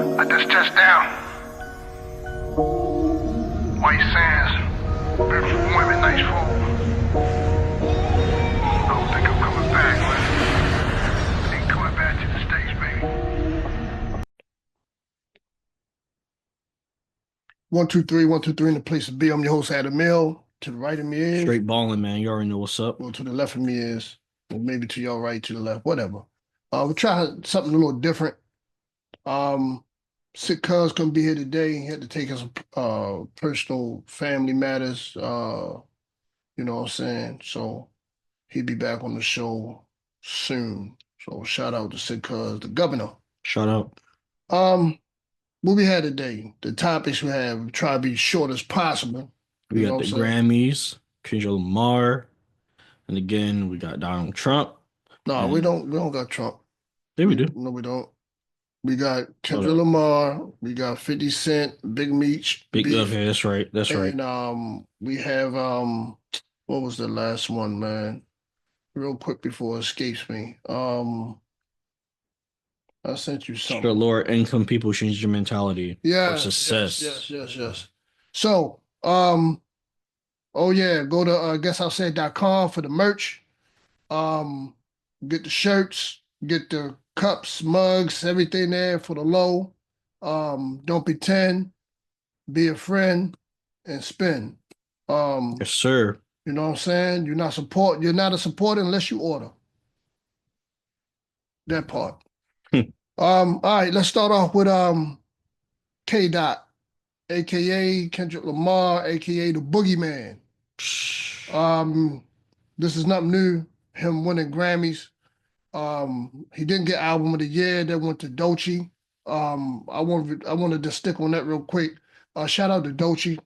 I just touched down. White sands, beautiful women, nice food. I don't think I'm coming back, man. Ain't coming back to the States, baby. 1, 2, 3, 1, 2, 3 in the place to be. I'm your host, Adam Mill. To the right of me is, Straight balling, man. You already know what's up. well, to the left of me is, or maybe to your right, to the left, whatever. We're trying something a little different. Um, Sick cuz couldn't be here today. He had to take his personal family matters. You know what I'm saying? So he'll be back on the show soon. So shout out to Sick cuz, the governor. Shout out. Um, what we had today, the topics we have, try to be short as possible. We You know got what the I'm saying? Grammys, Kendrick Lamar, and again we got Donald Trump. No, we And don't got Trump. yeah, we do. No, we don't. We got Hold Kendrick up. Lamar, we got 50 Cent, Big Meech, Big Beef, okay, that's right. That's right. and we have what was the last one, man? Real quick before it escapes me. I sent you Sure, something. lower income people change your mentality for success. Yes. So, oh yeah, go to guessoutsay.com for the merch. Um, get the shirts, get the cups, mugs, everything there for the low. Don't pretend, be a friend, and spend. Yes, sir. You know what I'm saying? You're not a supporter unless you order. That part. All right, let's start off with K Dot, aka Kendrick Lamar, aka the Boogeyman. Um, this is nothing new. Him winning Grammys. He didn't get album of the year. That went to Doechii. I wanted to stick on that real quick. Shout out to Doechii.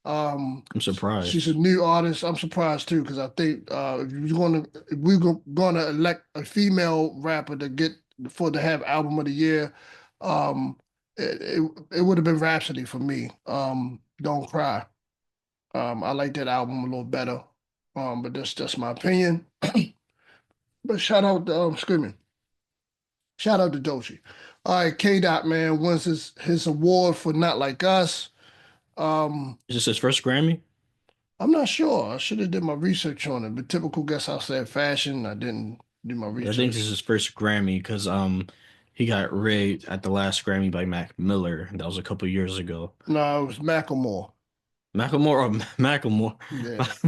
I'm She's a surprised. new artist. I'm surprised too because I think if we're gonna elect a female rapper to have album of the year, um, it would have been Rhapsody for me. Don't Cry. I like that album a little better. But that's just my opinion. But shout out to excuse me. Shout out to Doechii. All right, K Dot man wins his award for Not Like Us. Um, Is this his first Grammy? I'm not sure. I should have did my research on it, but typical guess I said fashion. I didn't do my I think this research. is his first Grammy because he got rigged at the last Grammy by Mac Miller. That was a couple years ago. No, it was Macklemore. Macklemore or Macklemore?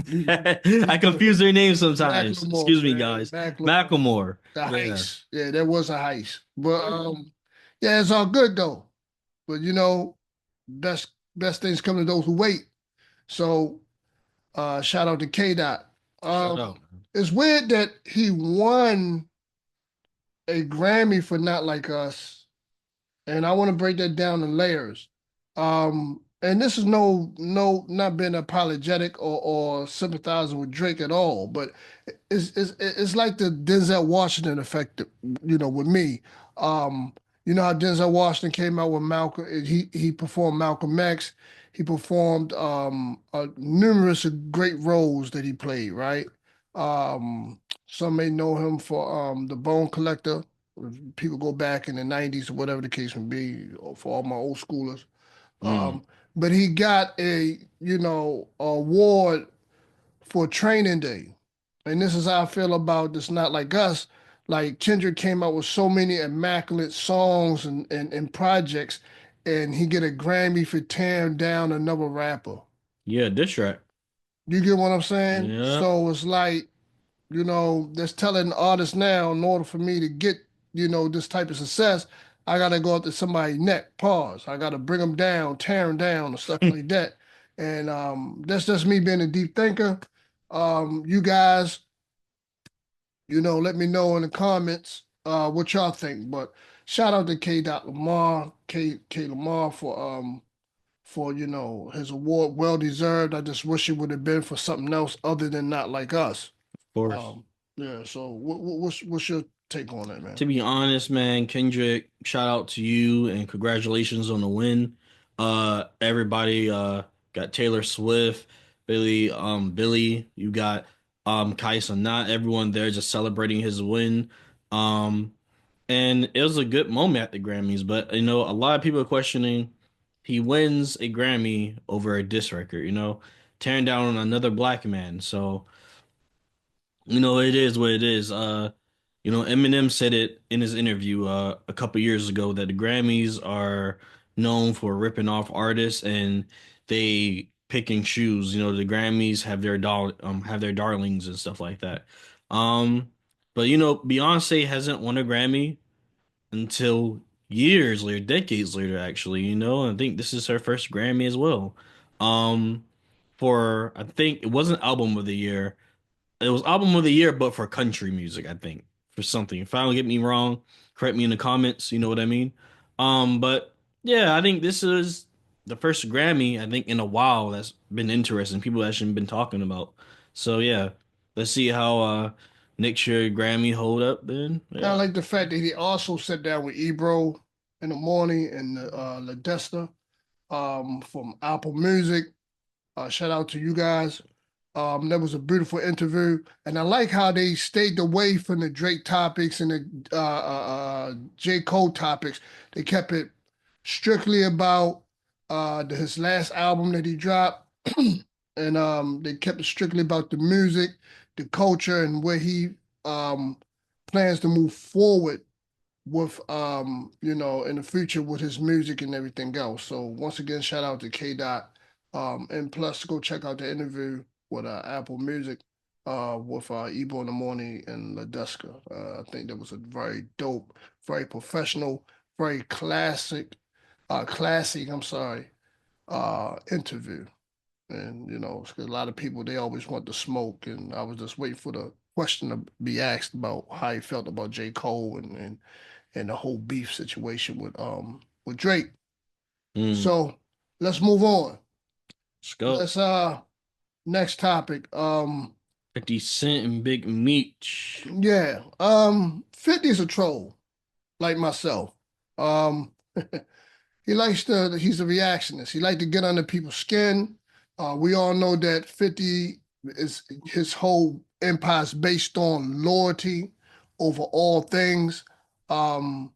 Yeah, I confuse their names sometimes. Macklemore, Excuse me, man. guys. Macklemore. Macklemore. The Yeah. heist. Yeah, there was a heist. But yeah, it's all good though. But best things come to those who wait. So shout out to K Dot. Shout out. It's weird that he won a Grammy for Not Like Us, and I want to break that down in layers. And this is not being apologetic or sympathizing with Drake at all, but it's like the Denzel Washington effect, with me. Um, you know how Denzel Washington came out with Malcolm, he performed Malcolm X, he performed numerous great roles that he played, right? Some may know him for The Bone Collector. People go back in the 90s or whatever the case may be, or for all my old schoolers. Mm. Um, but he got award for Training Day. And this is how I feel about this Not Like Us. Like Kendrick came out with so many immaculate songs and projects, and he get a Grammy for tearing down another rapper. Yeah, diss track. You get what I'm saying? Yeah. So it's like, that's telling artists now, in order for me to get, this type of success, I gotta go up to somebody's neck, pause. I gotta bring them down, tear them down, and stuff like that. And that's just me being a deep thinker. You guys, let me know in the comments what y'all think. But shout out to K. Lamar, K. Lamar for his award, well deserved. I just wish it would have been for something else other than Not Like Us. Of course. Yeah. So what's your take on that, man? To be honest, man, Kendrick, shout out to you and congratulations on the win. Everybody got Taylor Swift, Billy, you got Kaisa, not everyone there just celebrating his win. Um and it was a good moment at the Grammys. But a lot of people are questioning he wins a Grammy over a diss record. Tearing down another black man. So it is what it is. Eminem said it in his interview a couple years ago that the Grammys are known for ripping off artists and they pick and choose. The Grammys have their darlings and stuff like that. But Beyonce hasn't won a Grammy until years later, decades later, actually. I think this is her first Grammy as well. Um, for I think it wasn't album of the year. It was album of the year, but for country music, I think, for something. If I don't get me wrong, correct me in the comments. You know what I mean? But yeah, I think this is the first Grammy I think in a while that's been interesting. People actually been talking about. So yeah, let's see how next year Grammy hold up. Then I yeah. like the fact that he also sat down with Ebro in the morning and Ladesta from Apple Music. Shout out to you guys. That was a beautiful interview, and I like how they stayed away from the Drake topics and the J. Cole topics. They kept it strictly about his last album that he dropped, and they kept it strictly about the music, the culture, and where he um, plans to move forward with in the future with his music and everything else. So once again, shout out to K Dot. And plus go check out the interview with Apple Music with Ebo in the morning and LaDesca. I think that was a very dope, very professional, very classic, I'm sorry, interview. And 'cause a lot of people they always want the smoke, and I was just waiting for the question to be asked about how he felt about J. Cole and the whole beef situation with Drake. Mm, So let's move on. let's go. Let's next topic. 50 Cent and Big Meech. Yeah. 50 is a troll, like myself. Um he's a reactionist. He like to get under people's skin. We all know that 50 is his whole empire is based on loyalty over all things. Um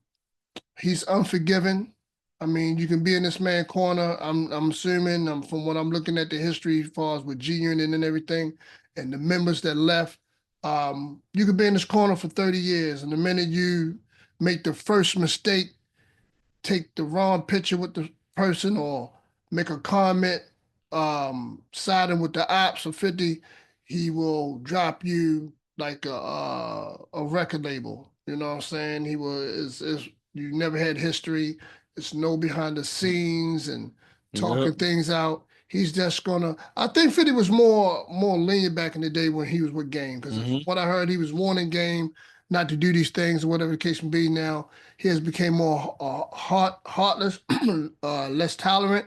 He's unforgiving. I mean, you can be in this man corner. I'm assuming from what I'm looking at the history as far as with G Unit and everything, and the members that left. You could be in this corner for 30 years, and the minute you make the first mistake, take the wrong picture with the person or make a comment siding with the ops or 50, he will drop you like a record label. You know what I'm saying? He will is you never had history. It's no behind the scenes and talking Yep. things out. He's just gonna. I think 50 was more lenient back in the day when he was with Game because from Hmm. what I heard, he was warning Game not to do these things or whatever the case may be. Now he has become more heartless, less tolerant.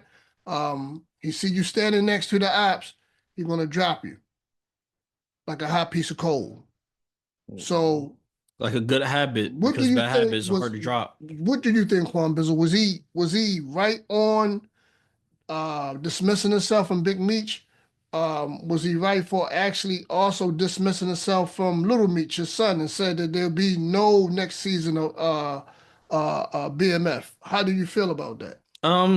He see you standing next to the apps, he's gonna drop you like a hot piece of coal. So, Like a good habit what do because you bad think habits are hard was? to drop. What do you think, Juan Bizzle? Was he right on dismissing himself from Big Meech? Was he right for actually also dismissing himself from Little Meech, his son, and said that there'll be no next season of BMF? How do you feel about that?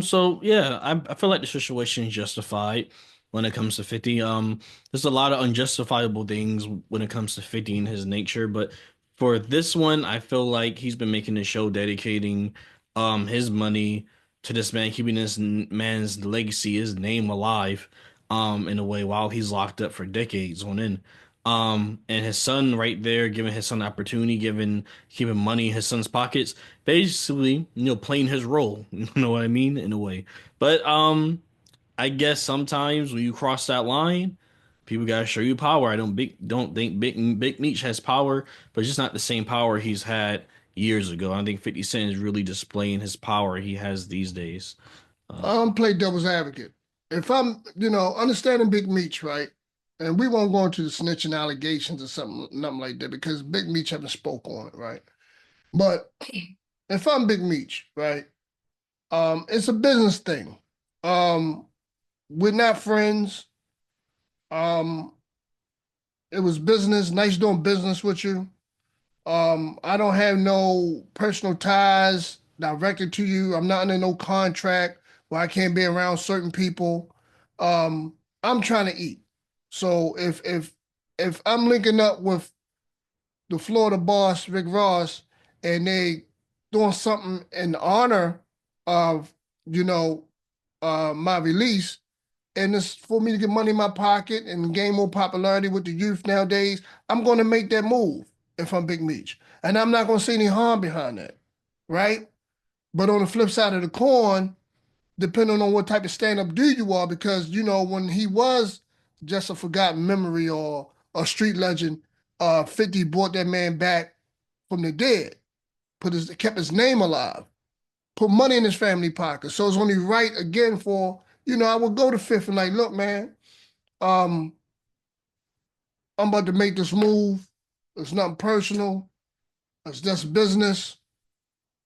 So yeah, I feel like the situation is justified when it comes to 50. There's a lot of unjustifiable things when it comes to 50 and his nature, but for this one, I feel like he's been making the show dedicating his money to this man, keeping this man's legacy, his name alive, in a way while he's locked up for decades on end. And his son right there, giving his son opportunity, giving keeping money in his son's pockets, basically, playing his role. You know what I mean? In a way. But I guess sometimes when you cross that line, people gotta show you power. I don't think Big Meech has power, but it's just not the same power he's had years ago. I think 50 Cent is really displaying his power he has these days. Play devil's advocate. If I'm, understanding Big Meech, right? And we won't go into the snitching allegations or something, nothing like that, because Big Meech haven't spoke on it, right? But if I'm Big Meech, right? It's a business thing. Um, we're not friends. Um, it was business, nice doing business with you. I don't have no personal ties directed to you. I'm not under no contract where I can't be around certain people. I'm trying to eat. So if I'm linking up with the Florida boss, Rick Ross, and they doing something in honor of, you know, my release, and it's for me to get money in my pocket and gain more popularity with the youth nowadays, I'm going to make that move if I'm Big Meech. And I'm not going to see any harm behind that, right? But on the flip side of the coin, depending on what type of stand-up dude you are, because, when he was just a forgotten memory or a street legend, 50 brought that man back from the dead, kept his name alive, put money in his family pocket. So it's only right again for, I would go to Fifth and like, look, man, um, I'm about to make this move. It's nothing personal. It's just business.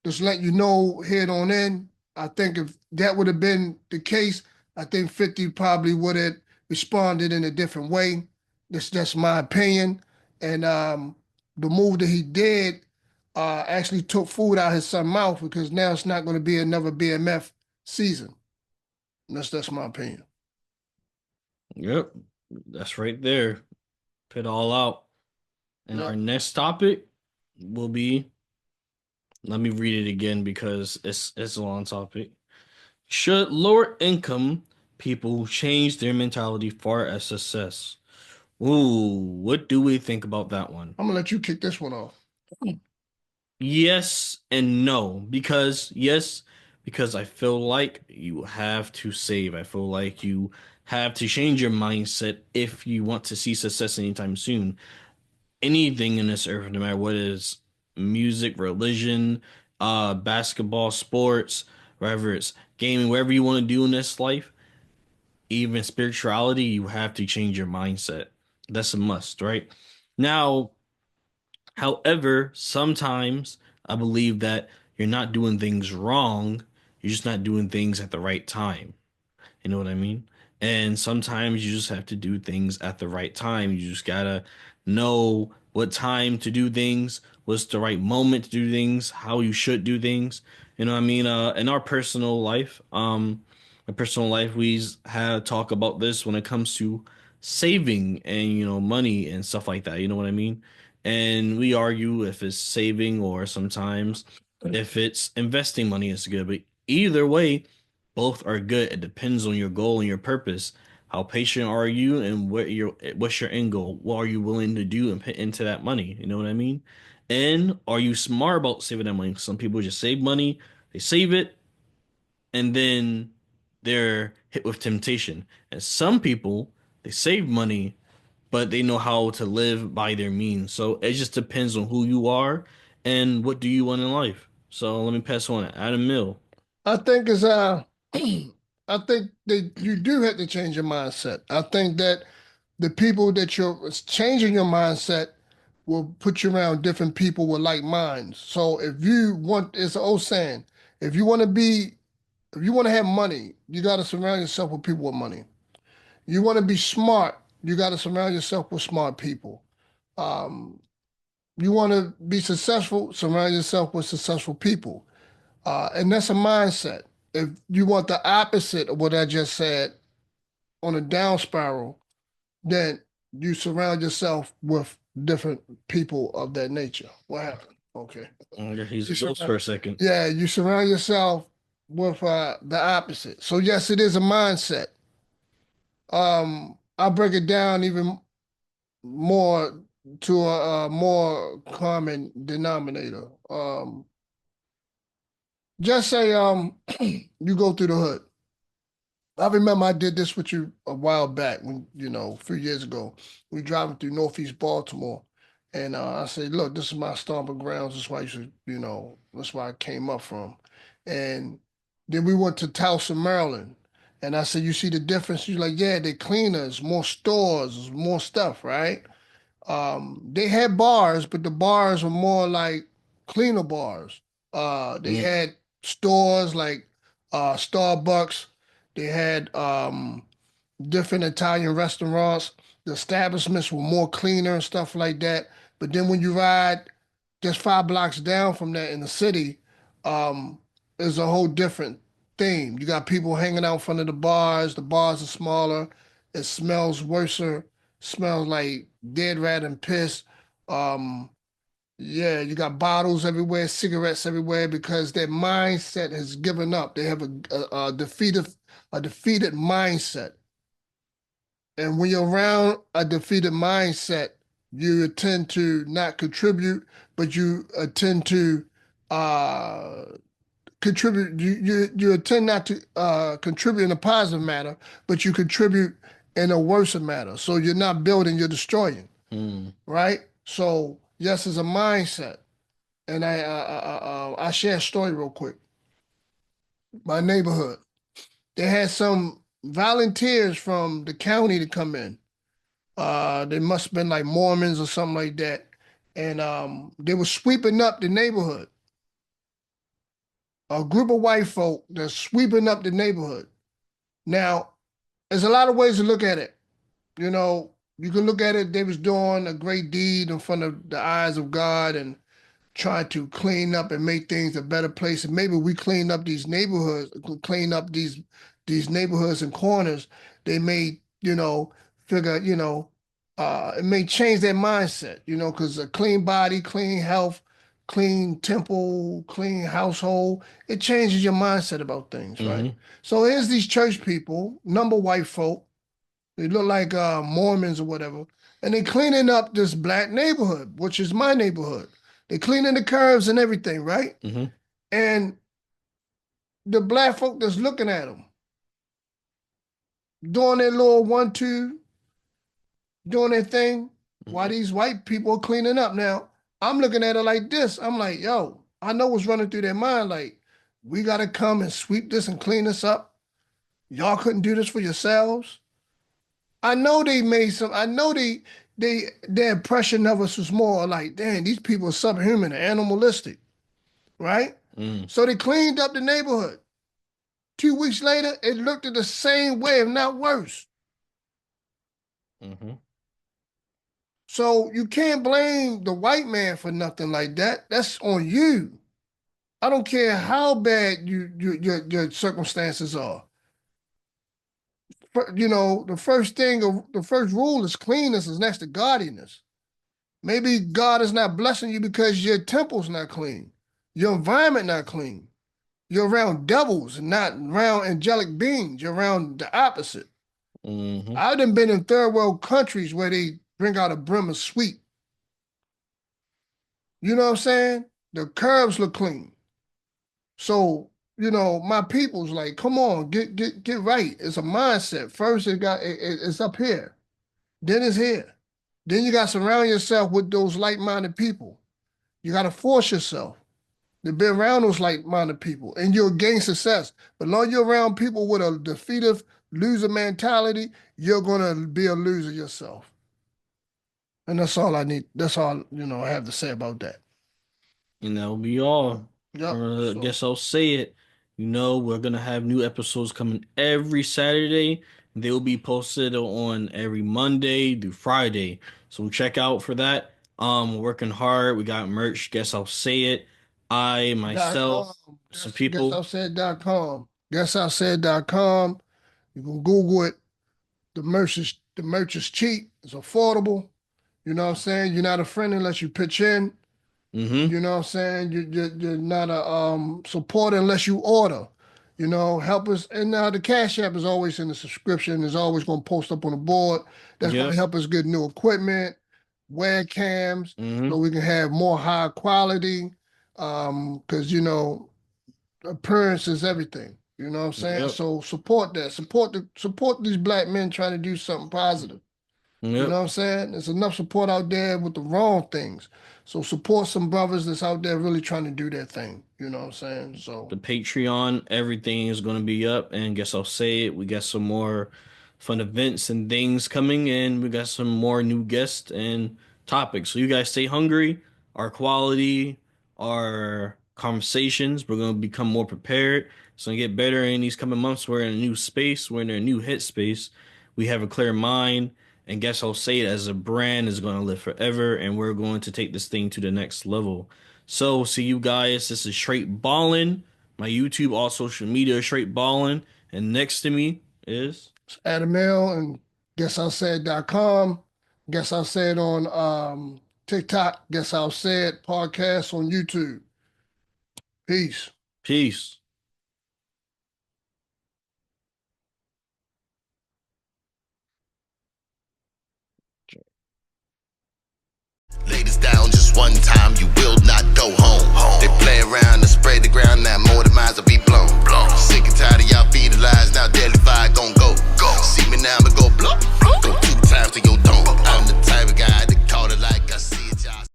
Just let you know head on in. I think if that would have been the case, I think 50 probably would have responded in a different way. That's my opinion. And the move that he did actually took food out of his son's mouth because now it's not going to be another BMF season. That's my opinion. Yep, that's right there. Put it all out. And Yeah. our next topic will be. Let me read it again because it's a long topic. Should lower income people change their mentality for a success? Ooh, what do we think about that one? I'm gonna let you kick this one off. Yes and no. Because, yes, because I feel like you have to save. I feel like you have to change your mindset if you want to see success anytime soon. Anything in this earth, no matter what it is, music, religion, basketball, sports, wherever it's gaming, whatever you want to do in this life, even spirituality, you have to change your mindset. That's a must, right? Now, however, sometimes I believe that you're not doing things wrong, you're just not doing things at the right time. You know what I mean? And sometimes you just have to do things at the right time. You just gotta know what time to do things, what's the right moment to do things, how you should do things. You know what I mean? In our personal life, we have talk about this when it comes to saving and money and stuff like that. You know what I mean? And we argue if it's saving or sometimes if it's investing money is good. But either way, both are good. It depends on your goal and your purpose. How patient are you, and what's your end goal? What are you willing to do and put into that money? You know what I mean? And are you smart about saving that money? Some people just save money, they save it, and then they're hit with temptation. And some people they save money, but they know how to live by their means. So it just depends on who you are and what do you want in life. So let me pass on it. Adam Mill. I think is I think that you do have to change your mindset. I think that the people that you're changing your mindset will put you around different people with like minds. So if you want, it's an old saying, if you want to be, if you want to have money, you got to surround yourself with people with money. You want to be smart, you got to surround yourself with smart people. Um, you want to be successful, surround yourself with successful people. And that's a mindset. If you want the opposite of what I just said on a down spiral, then you surround yourself with different people of that nature. What happened? Okay. He's You ghost for surround, a second. yeah, you surround yourself with the opposite. So yes, it is a mindset. I'll break it down even more to a more common denominator. Just say you go through the hood. I remember I did this with you a while back when, a few years ago. We driving through Northeast Baltimore. And I said, look, this is my stomping grounds. This is why you should, that's where I came up from. And then we went to Towson, Maryland. And I said, you see the difference? She's like, yeah, they cleaners, more stores, more stuff, right? They had bars, but the bars were more like cleaner bars. They Mm, had stores like Starbucks. They had different Italian restaurants. The establishments were more cleaner and stuff like that. But then when you ride just 5 blocks down from that in the city, um, is a whole different theme. You got people hanging out in front of the bars. The bars are smaller. It smells worser. Smells like dead rat and piss. Um, yeah, you got bottles everywhere, cigarettes everywhere because their mindset has given up. They have a defeated mindset. And when you're around a defeated mindset, you tend to not contribute, but you tend to uh, contribute. You tend not to contribute in a positive manner, but you contribute in a worse manner. So you're not building, you're destroying, Mm. right? So yes, it's a mindset. And I share a story real quick. My neighborhood, they had some volunteers from the county to come in. They must have been like Mormons or something like that. And they were sweeping up the neighborhood. A group of white folk that's sweeping up the neighborhood. Now, there's a lot of ways to look at it. You know, you can look at it, they was doing a great deed in front of the eyes of God and trying to clean up and make things a better place. And maybe we clean up these neighborhoods, clean up these neighborhoods and corners. They may, figure, it may change their mindset, because a clean body, clean health, clean temple, clean household, it changes your mindset about things, right? Mm-hmm. So here's these church people, number white folk, they look like Mormons or whatever, and they cleaning up this black neighborhood, which is my neighborhood. They cleaning the curves and everything, right? Mm-hmm. And the black folk that's looking at them, doing their little 1, 2, doing their thing, while Mm-hmm. these white people are cleaning up. Now, I'm looking at it like this. I'm like, yo, I know what's running through their mind. Like, we gotta come and sweep this and clean this up. Y'all couldn't do this for yourselves. I know they made some. I know their impression of us was more like, damn, these people are subhuman and animalistic, right? Mm. So they cleaned up the neighborhood. 2 weeks later, it looked the same way, if not worse. Mm-hmm. So you can't blame the white man for nothing like that. That's on you. I don't care how bad your circumstances are. The first rule is cleanness is next to godliness. Maybe God is not blessing you because your temple's not clean, your environment not clean. You're around devils and not around angelic beings. You're around the opposite. Mm-hmm. I've done been in third world countries where they bring out a brim of sweet. You know what I'm saying? The curbs look clean. So, my people's like, come on, get right. It's a mindset. First, it's up here. Then it's here. Then you got to surround yourself with those like-minded people. You got to force yourself to be around those like-minded people, and you'll gain success. But long you're around people with a defeative loser mentality, you're gonna be a loser yourself. And that's all I need. That's all I have to say about that. We all, Yep. I So guess I'll say it. We're gonna have new episodes coming every Saturday. They'll be posted on every Monday through Friday. So check out for that. Working hard. We got merch. Guess I'll say it. I myself, .com. some Guess people. I said.com. Guess I said.com. You can Google it. The merch is cheap. It's affordable. You know what I'm saying? You're not a friend unless you pitch in. Mm-hmm. You know what I'm saying? You're not a supporter unless you order. Help us. And now the Cash App is always in the subscription. It's always going to post up on the board. That's going to Yep. help us get new equipment, webcams, so Mm-hmm. we can have more high quality. Because appearance is everything. You know what I'm saying? Yep. So support that. Support these black men trying to do something positive. You know Yep. what I'm saying? There's enough support out there with the wrong things. So support some brothers that's out there really trying to do their thing. You know what I'm saying? So The Patreon, everything is going to be up. And guess I'll say it. We got some more fun events and things coming, and we got some more new guests and topics. So you guys stay hungry. Our quality, our conversations, we're going to become more prepared. It's going to get better in these coming months. We're in a new space. We're in a new headspace. We have a clear mind, And guess I'll say it, as a brand is going to live forever, and we're going to take this thing to the next level. So, see you guys. This is Straight Ballin'. My YouTube, all social media, is Straight Ballin'. And next to me is Adam L and guessousaid.com. Guess I said on TikTok. Guess I'll say it podcast on YouTube. Peace. Peace. Lay this down just one time, you will not go home. They play around and spray the ground that